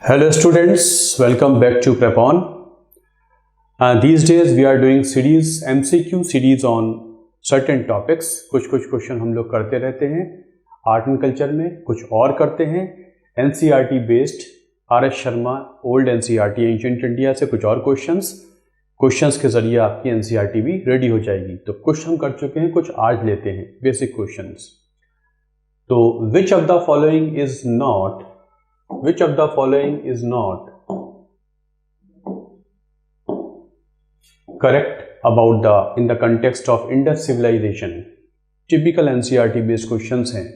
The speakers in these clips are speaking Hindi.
Hello students, welcome back to Prepon. These days we are doing series MCQ series on certain topics. कुछ क्वेश्चन हम लोग करते रहते हैं आर्ट एंड कल्चर में, कुछ और करते हैं NCERT based RS Sharma old NCERT ancient India से कुछ और क्वेश्चंस के जरिए आपकी NCERT भी रेडी हो जाएगी। तो कुछ हम कर चुके हैं, कुछ आज लेते हैं बेसिक क्वेश्चंस। तो which of the following is not correct about in the context of Indus civilization? Typical NCERT based questions हैं,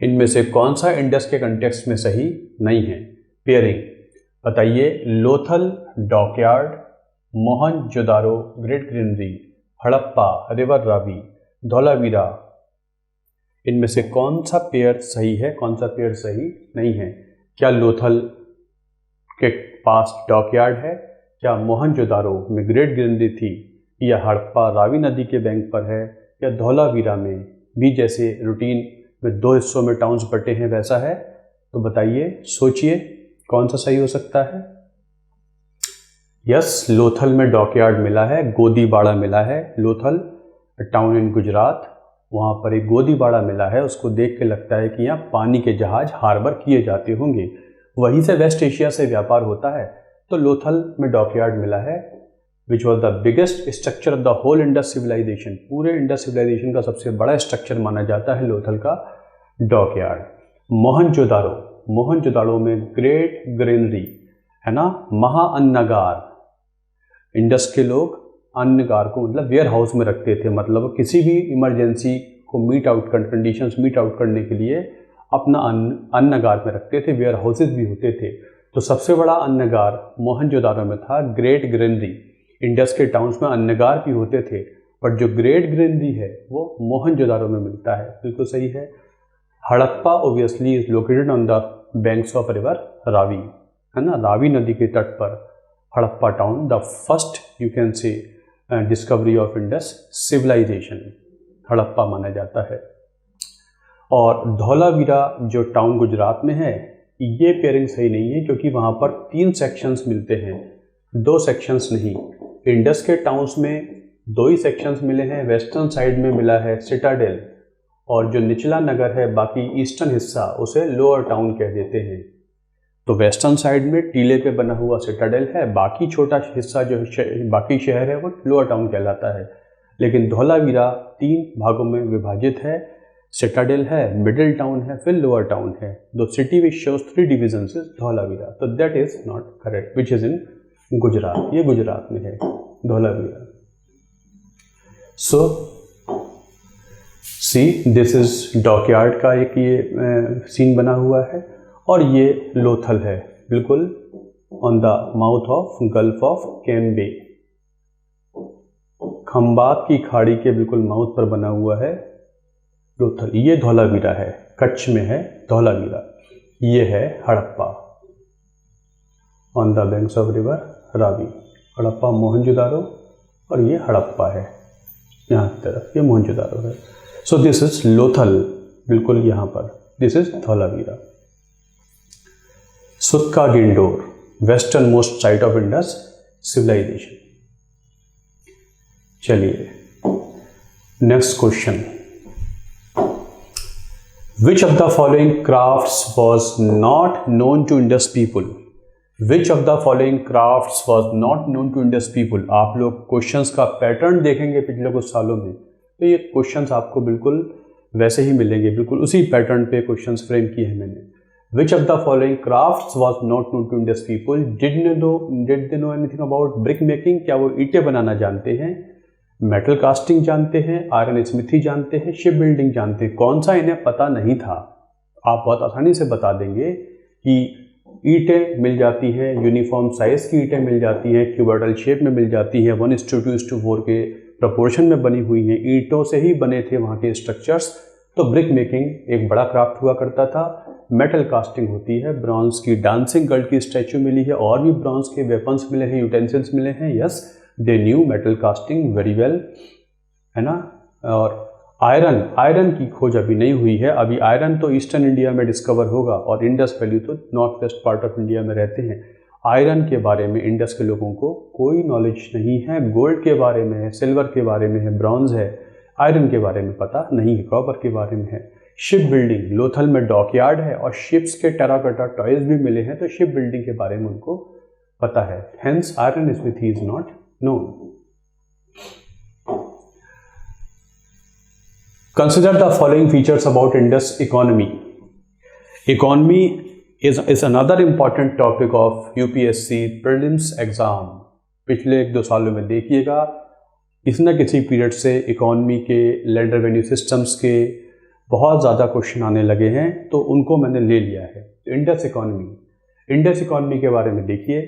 इनमें से कौन सा इंडस के कंटेक्स्ट में सही नहीं है? पेयरिंग बताइए। Lothal dockyard, Mohenjodaro great granary, Harappa river Ravi, Dholavira, इनमें से कौन सा पेयर सही है, कौन सा पेयर सही नहीं है? क्या लोथल के पास डॉकयार्ड है, क्या मोहनजोदारो में ग्रेट ग्रेनरी थी, या हड़प्पा रावी नदी के बैंक पर है, या धौलावीरा में भी जैसे रूटीन में दो हिस्सों में टाउन्स बटे हैं वैसा है? तो बताइए, सोचिए कौन सा सही हो सकता है। यस, लोथल में डॉकयार्ड मिला है, गोदीबाड़ा मिला है। लोथल टाउन इन गुजरात, वहाँ पर एक गोदीबाड़ा मिला है, उसको देख के लगता है कि यहाँ पानी के जहाज हार्बर किए जाते होंगे, वहीं से वेस्ट एशिया से व्यापार होता है। तो लोथल में डॉकयार्ड मिला है, which was the biggest structure of the whole Indus civilization. पूरे इंडस सिविलाइजेशन का सबसे बड़ा स्ट्रक्चर माना जाता है लोथल का डॉकयार्ड। मोहनजोदारो में ग्रेट ग्रेनरी है ना, महाअन्नगार। इंडस के लोग अन्नगार को मतलब वेयर हाउस में रखते थे, मतलब किसी भी इमरजेंसी को कंडीशंस मीट आउट करने के लिए अपना अन्नगार में रखते थे। वेयर हाउसेज भी होते थे। तो सबसे बड़ा अन्नगार मोहनजोदारो में था ग्रेट ग्रेनरी। इंडस के टाउन्स में अन्नगार भी होते थे, बट जो ग्रेट ग्रेनरी है वो मोहनजोदारो में मिलता है। बिल्कुल सही है। Harappa obviously is located on the banks of river Ravi, है ना, रावी नदी के तट पर Harappa town, the first you can say discovery of Indus civilization, Harappa माना जाता है। और धौलावीरा जो टाउन गुजरात में है, ये पेयरिंग सही नहीं है क्योंकि वहाँ पर 3 सेक्शंस मिलते हैं, 2 सेक्शंस नहीं। इंडस के टाउन्स में 2 ही सेक्शंस मिले हैं। वेस्टर्न साइड में मिला है सिटाडेल, और जो निचला नगर है बाकी ईस्टर्न हिस्सा उसे लोअर टाउन कह देते हैं। तो वेस्टर्न साइड में टीले पे बना हुआ सिटाडेल है, बाकी छोटा हिस्सा जो बाकी शहर है वो लोअर टाउन कहलाता है। लेकिन धौलावीरा 3 भागों में विभाजित है, सिटाडेल है, मिडिल टाउन है, फिर लोअर टाउन है। The city which shows 3 divisions is Dholavira. तो that is not correct, which is in Gujarat. ये गुजरात में है Dholavira. So see, this is dockyard का एक ये सीन बना हुआ है, और ये लोथल है बिल्कुल on the mouth of gulf of Cambay, Khambhat की खाड़ी के बिल्कुल माउथ पर बना हुआ है लोथल। ये धौलावीरा है, कच्छ में है धौलावीरा। ये है Harappa on the banks of river Ravi. Harappa Mohenjodaro, और ये हड़प्पा है यहाँ की तरफ, ये मोहनजोदारो है। सो दिस इज लोथल, बिल्कुल यहाँ पर, this is Dholavira. Sutkagendor, western most site of Indus civilisation. चलिए next question. Which of the following crafts was not known to Indus people? Which of the following crafts was not known to Indus people? आप लोग क्वेश्चंस का पैटर्न देखेंगे पिछले कुछ सालों में, तो ये क्वेश्चंस आपको बिल्कुल वैसे ही मिलेंगे, बिल्कुल उसी पैटर्न पे क्वेश्चंस फ्रेम किए हैं मैंने। Which of the following crafts was not known to Indus people? Did they know anything about brick making? क्या वो ईंटें बनाना जानते हैं? मेटल कास्टिंग जानते हैं? आयरन स्मिथी जानते हैं? शिप बिल्डिंग जानते हैं? कौन सा इन्हें पता नहीं था? आप बहुत आसानी से बता देंगे कि ईंटें मिल जाती हैं, यूनिफॉर्म साइज की ईंटें मिल जाती हैं, क्यूबॉइडल शेप में मिल जाती हैं, 1:2:4 के प्रपोर्शन में बनी हुई हैं, ईंटों से ही बने थे वहाँ के स्ट्रक्चर्स। तो ब्रिक मेकिंग एक बड़ा क्राफ्ट हुआ करता था। मेटल कास्टिंग होती है, ब्रॉन्ज की डांसिंग गर्ल की स्टैचू मिली है, और भी ब्रॉन्ज के वेपन्स मिले हैं, यूटेंसिल्स मिले हैं। Yes, they knew metal casting very well, है ना। और आयरन की खोज अभी नहीं हुई है। अभी आयरन तो ईस्टर्न इंडिया में डिस्कवर होगा और इंडस वैली तो north west part of India में रहते हैं। आयरन के बारे में इंडस के लोगों को कोई नॉलेज नहीं है। गोल्ड के बारे में है, सिल्वर के बारे में है, ब्रॉन्ज है, आयरन के बारे में पता नहीं है, कॉपर के बारे में है। शिप बिल्डिंग, लोथल में डॉकयार्ड है और शिप्स के टेराकोटा टॉयज भी मिले हैं, तो शिप बिल्डिंग के बारे में उनको पता है। Hence iron smithy is not known. Consider the following features about Indus economy. Economy is another important topic of UPSC prelims exam. पिछले 1-2 सालों में देखिएगा किसी न किसी पीरियड से इकोनॉमी के, लैंड रेवेन्यू सिस्टम्स के बहुत ज़्यादा क्वेश्चन आने लगे हैं, तो उनको मैंने ले लिया है। इंडस इकोनॉमी के बारे में देखिए।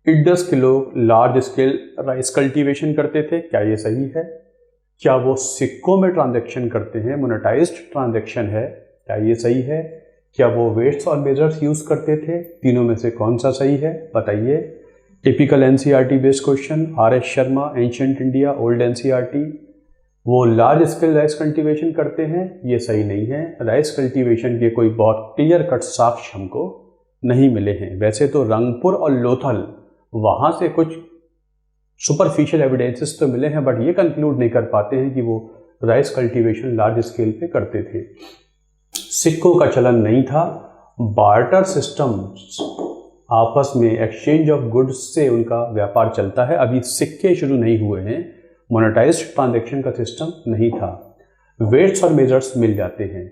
इंडस के लोग लार्ज स्केल राइस कल्टीवेशन करते थे, क्या ये सही है? क्या वो सिक्कों में ट्रांजैक्शन करते हैं, मोनेटाइज्ड ट्रांजैक्शन है, क्या ये सही है? क्या वो वेट्स और मेजर्स यूज़ करते थे? तीनों में से कौन सा सही है, बताइए। Typical NCERT based question, R S Sharma, ancient India, old NCERT. वो लार्ज स्केल राइस कल्टीवेशन करते हैं, ये सही नहीं है। राइस कल्टीवेशन के कोई बहुत क्लियर कट साक्ष्य हमको नहीं मिले हैं। वैसे तो रंगपुर और लोथल, वहाँ से कुछ सुपरफिशियल एविडेंसेस तो मिले हैं, बट ये कंक्लूड नहीं कर पाते हैं कि वो राइस कल्टीवेशन लार्ज स्केल पे करते थे। सिक्कों का चलन नहीं था। बार्टर सिस्टम, आपस में एक्सचेंज ऑफ गुड्स से उनका व्यापार चलता है। अभी सिक्के शुरू नहीं हुए हैं, मोनेटाइज्ड ट्रांजैक्शन का सिस्टम नहीं था। वेट्स और मेजर्स मिल जाते हैं,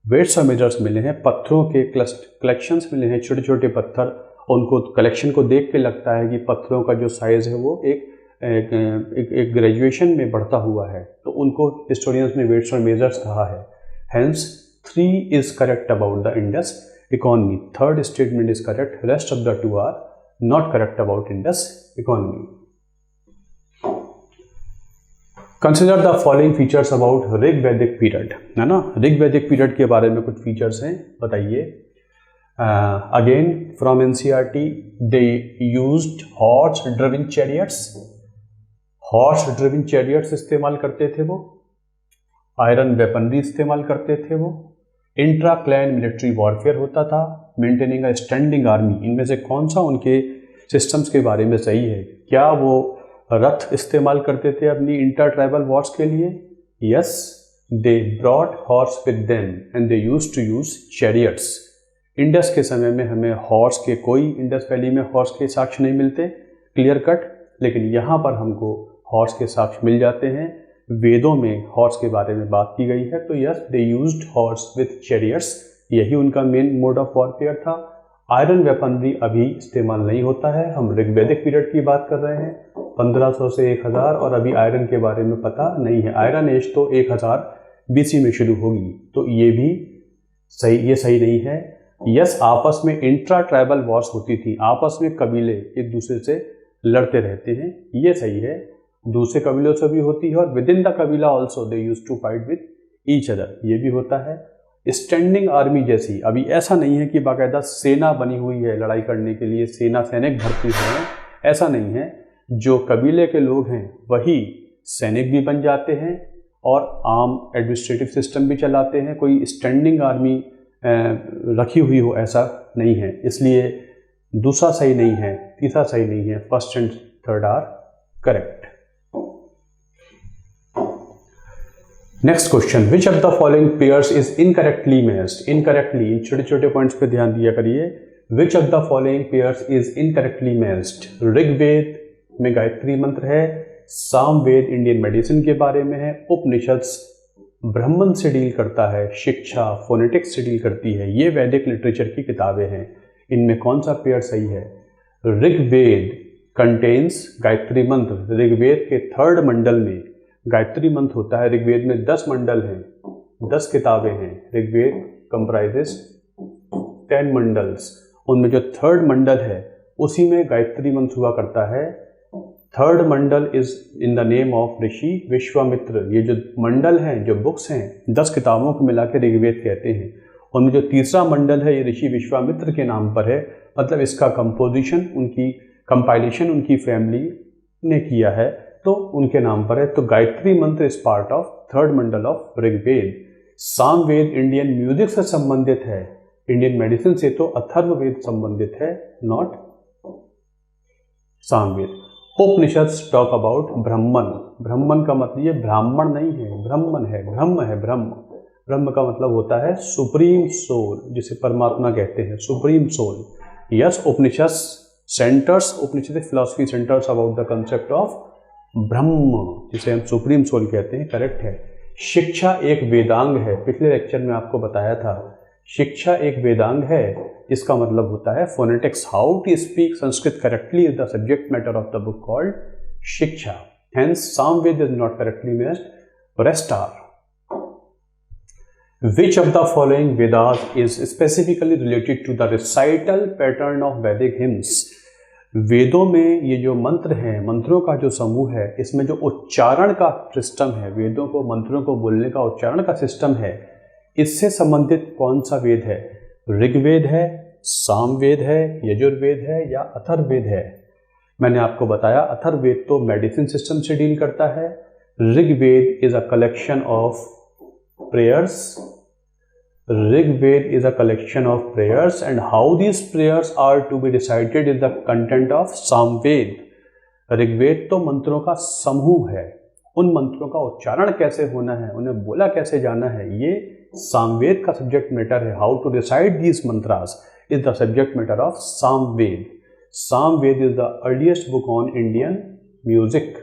वेट्स और मेजर्स मिले हैं। पत्थरों के कलेक्शंस मिले हैं, छोटे छोटे पत्थर। उनको कलेक्शन को देख के लगता है कि पत्थरों का जो साइज़ है वो एक ग्रेजुएशन में बढ़ता हुआ है, तो उनको हिस्टोरियंस ने वेट्स और मेजर्स कहा है। Hence 3 is correct about the Indus economy. Third statement is correct, rest of the 2 are not correct about Indus economy. Consider the following features about Rig Vedic period, है ना। ऋग वैदिक पीरियड के बारे में कुछ फीचर्स हैं, बताइए। Again from NCERT, they used horse driven chariots इस्तेमाल करते थे वो। आयरन वेपनरी इस्तेमाल करते थे वो। इंट्रा क्लैन मिलिट्री वॉरफेयर होता था। मेंटेनिंग अ स्टैंडिंग आर्मी, इनमें से कौन सा उनके सिस्टम्स के बारे में सही है? क्या वो रथ इस्तेमाल करते थे अपनी इंटर ट्राइबल वॉर्स के लिए? Yes, they brought horse with them and they used to use chariots. Indus के समय में हमें हॉर्स के, कोई इंडस वैली में हॉर्स के साक्ष्य नहीं मिलते क्लियर कट, लेकिन यहाँ पर हमको हॉर्स के साक्ष्य मिल जाते हैं। वेदों में हॉर्स के बारे में बात की गई है, तो yes, they used horse with chariots, यही उनका मेन मोड ऑफ वॉरफेयर था। आयरन वेपनरी अभी इस्तेमाल नहीं होता है। हम ऋग्वैदिक पीरियड की बात कर रहे हैं, 1500 से 1000, और अभी आयरन के बारे में पता नहीं है। आयरन एज तो 1000 BC में शुरू होगी, तो ये भी सही, सही नहीं है। यस, आपस में इंट्रा ट्राइबल वॉर्स होती थी, आपस में कबीले एक दूसरे से लड़ते रहते हैं, ये सही है। दूसरे कबीलों से भी होती है और विद इन द कबीला also they used to fight with each other, ये भी होता है। स्टैंडिंग आर्मी जैसी, अभी ऐसा नहीं है कि बाकायदा सेना बनी हुई है लड़ाई करने के लिए, सैनिक भर्ती हैं, ऐसा नहीं है। जो कबीले के लोग हैं वही सैनिक भी बन जाते हैं और आम एडमिनिस्ट्रेटिव सिस्टम भी चलाते हैं। कोई स्टैंडिंग आर्मी रखी हुई हो ऐसा नहीं है, इसलिए दूसरा सही नहीं है, तीसरा सही नहीं है। First and third are correct. Next question, which of the following pairs is incorrectly matched? Incorrectly, इन छोटे छोटे पॉइंट्स पे ध्यान दिया करिए। Which of the following pairs is incorrectly matched? Rigveda में गायत्री मंत्र है, सामवेद इंडियन मेडिसिन के बारे में है, उपनिषद ब्राह्मण से डील करता है, शिक्षा फोनेटिक्स से डील करती है, ये वैदिक लिटरेचर की किताबें हैं। इनमें कौन सा पेयर सही है? ऋग्वेद कंटेन्स गायत्री मंत्र। ऋग्वेद के 3rd मंडल में गायत्री मंत्र होता है। ऋग्वेद में 10 मंडल हैं, 10 किताबें हैं। ऋग्वेद कंप्राइजेस 10 मंडल्स, उनमें जो 3rd मंडल है उसी में गायत्री मंत्र हुआ करता है। 3rd mandal is in the name of rishi Vishwamitra. ये जो मंडल हैं, जो बुक्स हैं, 10 किताबों को मिला के ऋग्वेद कहते हैं। उनमें जो तीसरा मंडल है ये ऋषि विश्वामित्र के नाम पर है, मतलब इसका कंपोजिशन, उनकी कंपाइलेशन उनकी फैमिली ने किया है। तो उनके नाम पर है। तो Gayatri mantra is part of third mandal of Rigveda. Samaveda Indian music से संबंधित है, इंडियन मेडिसिन से तो अथर्ववेद संबंधित है, not Samaveda. Upanishad talk about Brahman. Brahman का मतलब ये ब्राह्मण नहीं है, ब्रह्मन है, ब्रह्म है, ब्रह्म। ब्रह्म का मतलब होता है सुप्रीम सोल, जिसे परमात्मा कहते हैं, supreme soul. Yes, Upanishad centres, Upanishad philosophy centres about the concept of Brahman, जिसे हम सुप्रीम सोल कहते हैं, करेक्ट है। शिक्षा एक वेदांग है, पिछले लेक्चर में आपको बताया था। शिक्षा एक वेदांग है, इसका मतलब होता है phonetics, how to speak Sanskrit correctly is the subject matter of the book called Shiksha. Hence Samaveda is not correctly meant rest are. Which of the following Vedas is specifically related to the recital pattern of Vedic hymns? वेदों में ये जो मंत्र हैं, मंत्रों का जो समूह है, इसमें जो उच्चारण का सिस्टम है, वेदों को, मंत्रों को बोलने का उच्चारण का सिस्टम है, इससे संबंधित कौन सा वेद है? ऋग्वेद है, सामवेद है, यजुर्वेद है या अथर्ववेद है? मैंने आपको बताया अथर्ववेद तो मेडिसिन सिस्टम से डील करता है। Rigveda is a collection of prayers. Rigved is a collection of prayers and how these prayers are to be recited is the content of Samved. Rigveda तो मंत्रों का समूह है, उन मंत्रों का उच्चारण कैसे होना है, उन्हें बोला कैसे जाना है, ये सामवेद का सब्जेक्ट मैटर है। How to recite these mantras is the subject matter of Samaveda. Samaveda is the earliest book on Indian music,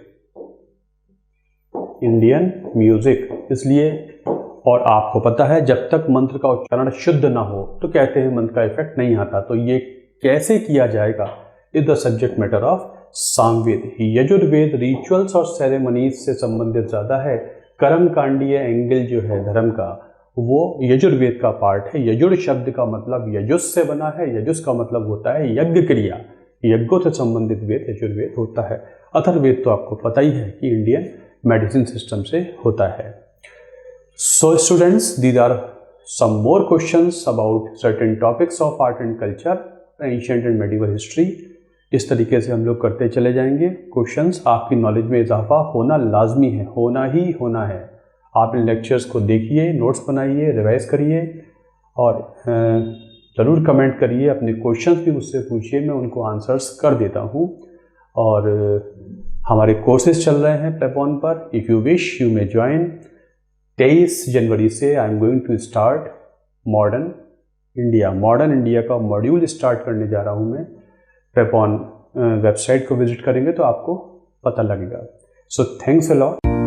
Indian music. इसलिए, और आपको पता है जब तक मंत्र का उच्चारण शुद्ध ना हो तो कहते हैं मंत्र का इफेक्ट नहीं आता। तो ये कैसे किया जाएगा is the subject matter of Samaveda. Yajurveda rituals और सेरेमनीज से संबंधित ज़्यादा है। कर्मकांडीय एंगल जो है धर्म का, वो यजुर्वेद का पार्ट है। यजुर शब्द का मतलब यजुस से बना है, यजुस का मतलब होता है यज्ञ क्रिया, यज्ञों से संबंधित वेद यजुर्वेद होता है। अथर्ववेद तो आपको पता ही है कि इंडियन मेडिसिन सिस्टम से होता है। So students, these are some more questions about certain topics of art and culture, ancient and medieval history. इस तरीके से हम लोग करते चले जाएंगे। क्वेश्चंस, आपकी नॉलेज में इजाफा होना लाजमी है, होना ही होना है। आप इन लेक्चर्स को देखिए, नोट्स बनाइए, रिवाइज करिए और ज़रूर कमेंट करिए। अपने क्वेश्चंस भी मुझसे पूछिए, मैं उनको आंसर्स कर देता हूँ। और हमारे कोर्सेज चल रहे हैं प्लेपॉन पर। If you wish you may join. 23 जनवरी से I am going to start modern India का मॉड्यूल स्टार्ट करने जा रहा हूँ मैं। पेपॉन वेबसाइट को विजिट करेंगे तो आपको पता लगेगा। So thanks a lot.